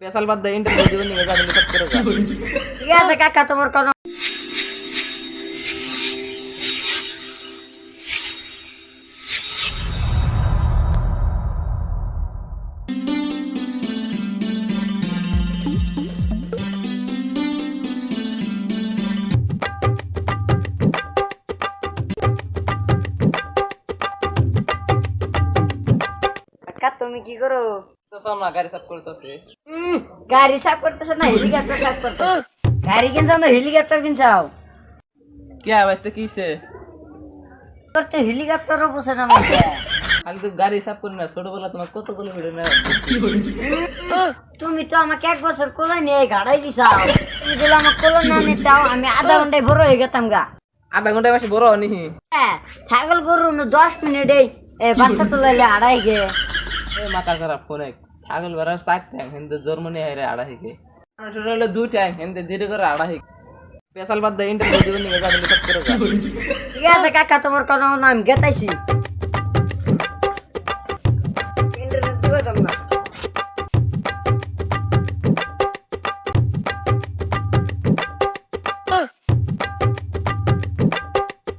পেশাল বাদ দিয়ে ইন্টারভিউ দিবেন নিয়ে যাবেন লিখত করে যাও। ঠিক আছে কাকা, তোমার কোনো কাকা, তুমি কি করো? তো শোন না গাড়ি সাফ করতেছে। গাড়ি সাফ করতেছ না হেলিকপ্টার সাফ করতেছ? গাড়ি কিনছাও না হেলিকপ্টার কিনছাও? কে আবাসতে কিছে? তোর তো হেলিকপ্টারও বসে না মাইকে। খালি তো গাড়ি সাফ করি না, ছোটবেলা তোমার কতগুলো ভিডিও না। তুমি তো আমাকে 1 বছর কোলে নিয়ে গাড়াই দিছাও। তুমি যদি আমাকে কোলে না নিতাও আমি আধা ঘন্টায় বড় হয়ে যেতাম গা। আধা ঘন্টায় বেশি বড় হনি। হ্যাঁ, ছাগল গরু 10 মিনিটেই বাচ্চা তো লাইলে আড়াই গে। এ মাথা খারাপ করে ছাগল ভরার 4 টাইম হিন্দু জার্মানি হাইরে আড়াই কে ছোট হলে 2 টাইম হিন্দু ধীরে করে আড়াই পেশাল বাদ দিয়ে ইন্টারভিউ দিবেন নিয়ে যাবেন লিখত করে যাও। ঠিক আছে কাকা, তোমার কোনো নাম গেতাইছি। ইন্টারনেট দিবে তো না।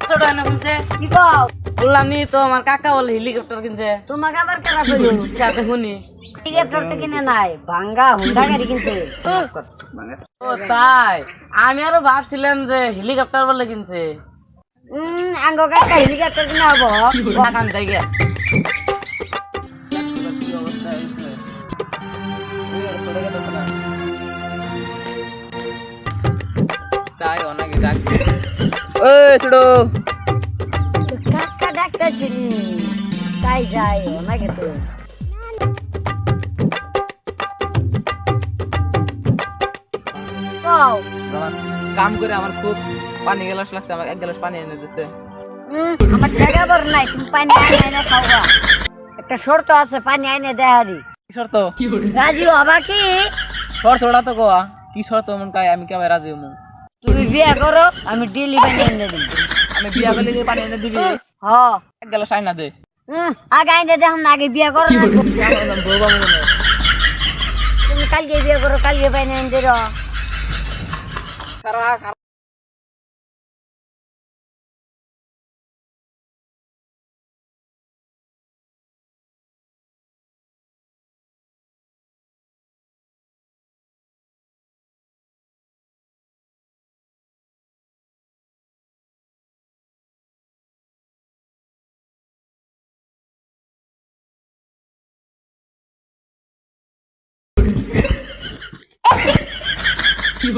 ছোট না বলছে কি কও? বললাম নি তো আমার কাকা বলে হেলিকপ্টার কিনছে তোমাকে আবার কেনা কইলো? সাথে শুনি হেলিকপ্টার তো কিনে নাই, ভাঙ্গা হুন্ডা গাড়ি কিনছে। ও তাই, আমি আরো ভাবছিলাম যে হেলিকপ্টার বলে কিনছে। আঙ্গ কাকা হেলিকপ্টার কিনা হবো? টাকা চাই গিয়া তাই অনেকে ডাকবে ওই ছোটো কাকা ডাকতেছিলি তাই যাই অনেকে তো। কও। কাম করে আমার খুব পানি গ্লাস লাগছে, আমাকে 1 গ্লাস পানি এনে দিছে। আমার জায়গা বড় নাই, তুমি পানি আইনে খাওয়া। একটা শর্ত আছে, পানি আইনে দেহারি। কি শর্ত? রাজি হবা কি? শর্তটা তো কোয়া কি শর্ত? মন কাই আমি কেমন রাজি হমু? তুমি বিয়ে করো, আমি ডেলি পানি এনে দিব। আমি বিয়া করলে যে পানি এনে দিবি হ 1 গ্লাস আইনা দে। আগে আইনে দেখুন না, আগে বিয়ে করো না। বউবা মনে তুমি কালকে বিয়ে করো, কালকে পানি এনে দিও। খারাপ কি